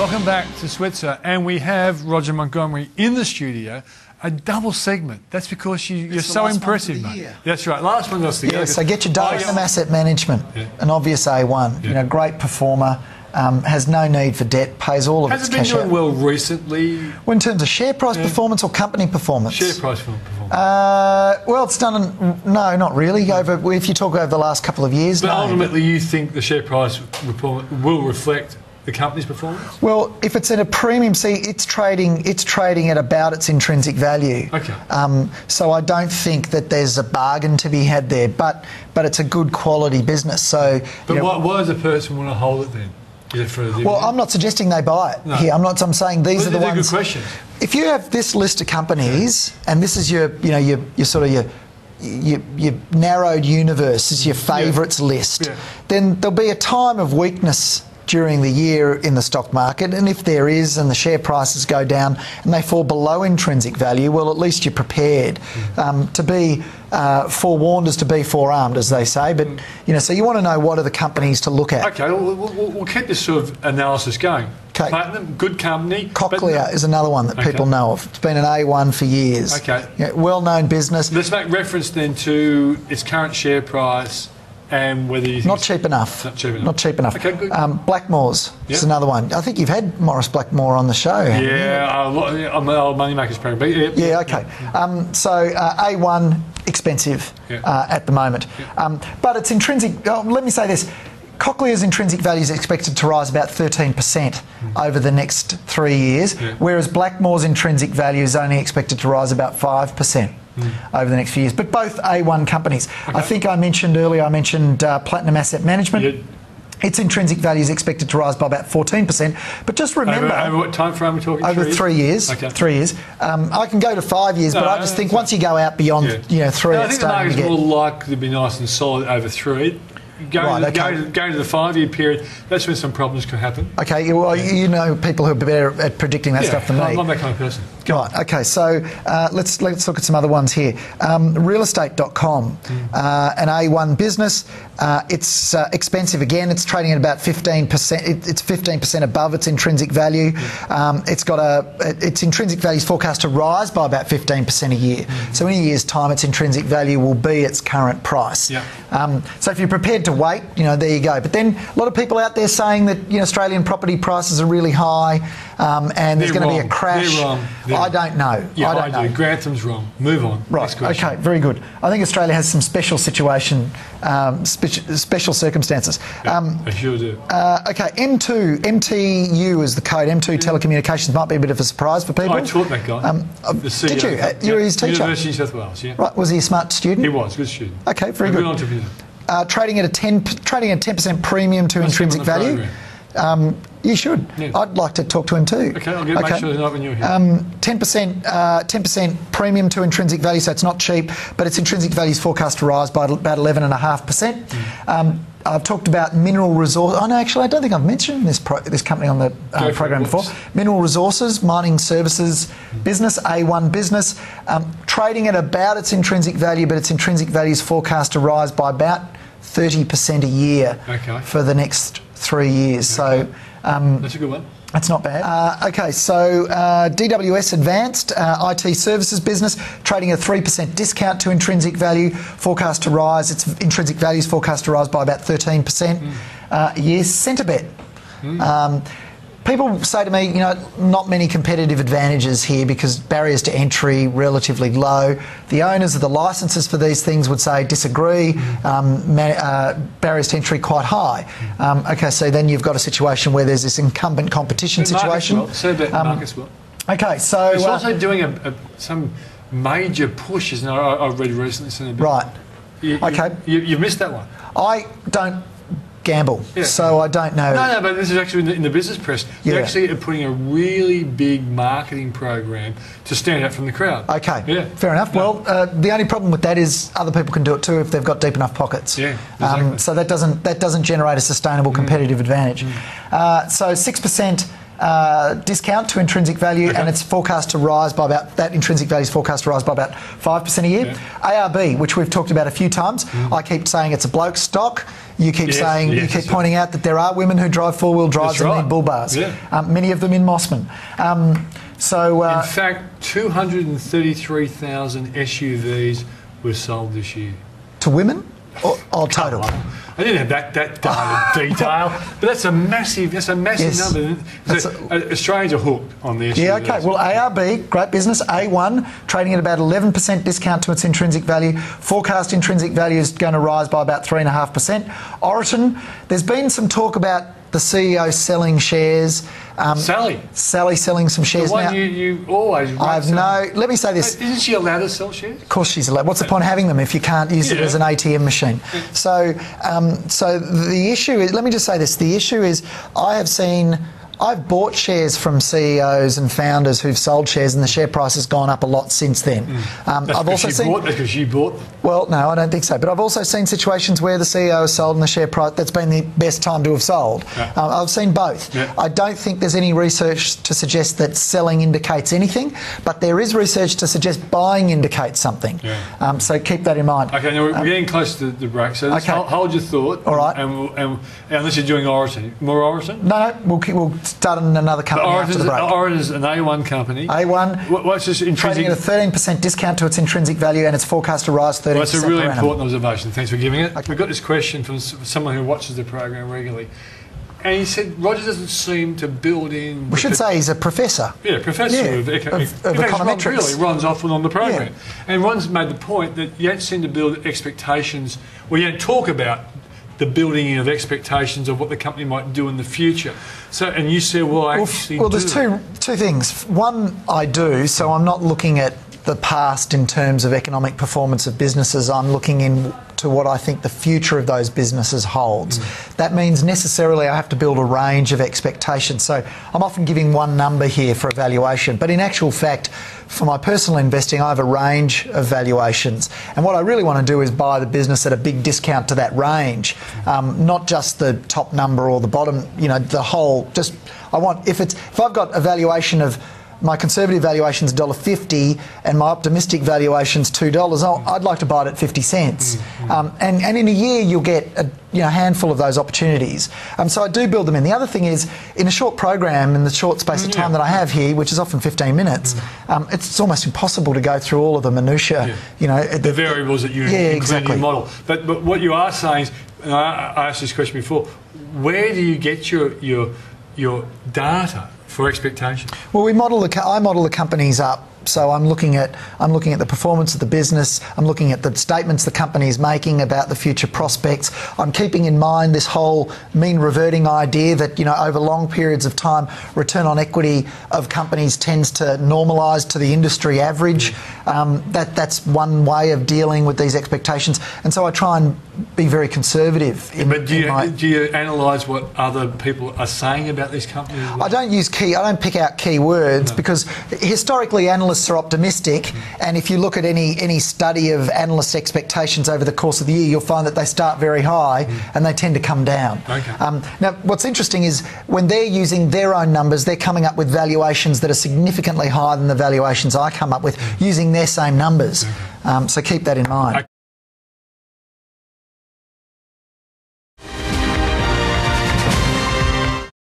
Welcome back to Switzer, and we have Roger Montgomery in the studio. A double segment. That's because you're so impressive, mate. That's right. Last one was the year. So get your Platinum Asset Management, an obvious A1. You know, great performer. Has no need for debt, pays all of its cash out. Has it been doing well recently? Well, in terms of share price performance or company performance? Share price performance. Well, it's done... No, not really. If you talk over the last couple of years, But ultimately, you think the share price report will reflect the company's performance? Well, if it's at a premium, see, it's trading at about its intrinsic value. Okay. So I don't think that there's a bargain to be had there, but it's a good quality business. So, but why does a person want to hold it then? Well, I'm not suggesting they buy it here. I'm saying these are the ones. Good questions. If you have this list of companies, and this is your narrowed universe, is your favourites list, then there'll be a time of weakness during the year in the stock market, and if there is and the share prices go down and they fall below intrinsic value, well, at least you're prepared. To be forewarned is to be forearmed, as they say, but so you want to know what are the companies to look at. Okay, we'll keep this sort of analysis going. Okay. Platinum, good company. Cochlear is another one that people know of. It's been an A1 for years. Okay. Well-known business. Let's make reference then to its current share price and whether you think not cheap enough. Not cheap enough. Not cheap enough. Okay, good. Blackmores is another one. I think you've had Morris Blackmore on the show. I'm an old Moneymakers program. Yeah, okay. So A1, expensive at the moment. But it's intrinsic... let me say this. Cochlear's intrinsic value is expected to rise about 13% over the next 3 years, whereas Blackmore's intrinsic value is only expected to rise about 5%. Over the next few years, but both A1 companies. I think I mentioned earlier, Platinum Asset Management. Its intrinsic value is expected to rise by about 14%. But just remember... Over what time frame are we talking? Over 3 years. Okay. 3 years. I can go to 5 years, but I just think once you go out beyond 3, I think the market's more likely to be nice and solid over 3. Going to the 5-year period, that's when some problems can happen. Okay, well, you know people who are better at predicting that stuff than me. I'm that kind of person. Right, okay, so let's look at some other ones here. Realestate.com, an A1 business. It's expensive again. It's trading at about 15%. It's 15% above its intrinsic value. Its intrinsic value is forecast to rise by about 15% a year. So in a year's time, its intrinsic value will be its current price. So if you're prepared to wait, there you go. But then a lot of people out there saying that Australian property prices are really high and there's going to be a crash. They're wrong. I don't know. Yeah, I don't know. Grantham's wrong. Move on. Right. Okay. Very good. I think Australia has some special situation, special circumstances. I sure do. Okay. MTU is the code. M2 Telecommunications might be a bit of a surprise for people. I taught that guy. The CEO. Did you? You were his teacher. University of New South Wales. Yeah. Right. Was he a smart student? He was. Good student. Okay. Very good. Good entrepreneur. Trading at a 10% premium to intrinsic value. You should. Yeah. I'd like to talk to him too. Okay, I'll make sure not when you're here. 10% premium to intrinsic value, so it's not cheap, but its intrinsic value is forecast to rise by about 11.5%. I've talked about mineral resource. Oh no, actually, I don't think I've mentioned this company on the program before. Mineral Resources, mining services business, A1 business, trading at about its intrinsic value, but its intrinsic value is forecast to rise by about 30% a year for the next 3 years. So that's a good one. That's not bad. Okay, so DWS Advanced IT Services business, trading at a 3% discount to intrinsic value, forecast to rise. Its intrinsic value is forecast to rise by about 13% a year. Centrebet. People say to me, not many competitive advantages here because barriers to entry relatively low. The owners of the licences for these things would say disagree. Barriers to entry quite high. Okay, so then you've got a situation where there's this incumbent competition situation. Markets will. Okay, so it's also doing some major push, isn't it? I've read recently. Centrebet. Right. Okay. You've missed that one. I don't gamble, so I don't know. No, but this is actually in the business press. They're actually putting a really big marketing program to stand out from the crowd. Okay, fair enough. Well, the only problem with that is other people can do it too if they've got deep enough pockets. Yeah, exactly. So that doesn't generate a sustainable competitive advantage. So 6% discount to intrinsic value, and it's forecast to rise by about, that intrinsic value is forecast to rise by about 5% a year. ARB, which we've talked about a few times, I keep saying it's a bloke stock. You keep saying, you keep pointing out that there are women who drive four-wheel drives and need bull bars. Many of them in Mossman. In fact, 233,000 SUVs were sold this year. To women? Or total? I didn't have that detail, but that's a massive number. So, Australians are hooked on the SUVs. Yeah, okay. Well, ARB, great business. A1, trading at about 11% discount to its intrinsic value. Forecast intrinsic value is going to rise by about 3.5%. Oroton, there's been some talk about the CEO selling shares. Sally selling some shares. The one now, you always let me say this. Isn't she allowed to sell shares? Of course she's allowed. What's the point of having them if you can't use it as an ATM machine? So the issue is, let me just say this, the issue is I've bought shares from CEOs and founders who've sold shares, and the share price has gone up a lot since then. I've also seen because you bought. Well, no, I don't think so. But I've also seen situations where the CEO has sold and the share price, that's been the best time to have sold. I've seen both. I don't think there's any research to suggest that selling indicates anything, but there is research to suggest buying indicates something. So keep that in mind. Okay, now we're getting close to the break, so let's hold your thought. All right. And unless you're doing Oroton. More Oroton? No, we'll start on another company after the break. Oroton's an A1 company. A1. What's this intrinsic? Trading at a 13% discount to its intrinsic value, and it's forecast to rise 30%. Well, that's a really important observation. Thanks for giving it. We've got this question from someone who watches the program regularly. And he said, Roger doesn't seem to build in... We should say he's a professor. Yeah, professor of econometrics. Really, Ron's often on the program. And Ron's made the point that you don't seem to build expectations, or you don't talk about the building in of expectations of what the company might do in the future. So, and you said, well, I actually Well, there's two things. One, I do, so I'm not looking at the past in terms of economic performance of businesses. I'm looking into what I think the future of those businesses holds. That means necessarily I have to build a range of expectations. So I'm often giving one number here for a valuation, but in actual fact, for my personal investing, I have a range of valuations. And what I really want to do is buy the business at a big discount to that range, not just the top number or the bottom, the whole, if I've got a valuation of, my conservative valuation is $1.50 and my optimistic valuation is $2, I'd like to buy it at 50 cents. And in a year you'll get a handful of those opportunities. So I do build them in. The other thing is, in a short program, in the short space of time that I have here, which is often 15 minutes, it's almost impossible to go through all of the minutiae. The variables that you include in your model. But what you are saying is, and I asked this question before, where do you get your data for expectations? Well, I model the companies up. So I'm looking at the performance of the business. I'm looking at the statements the company is making about the future prospects. I'm keeping in mind this whole mean reverting idea that over long periods of time, return on equity of companies tends to normalise to the industry average. That's one way of dealing with these expectations. And so I try and be very conservative. But do you analyse what other people are saying about these companies? I don't pick out key words because historically analysts are optimistic, and if you look at any study of analyst expectations over the course of the year, you'll find that they start very high and they tend to come down. Now, what's interesting is when they're using their own numbers, they're coming up with valuations that are significantly higher than the valuations I come up with using their same numbers. So keep that in mind.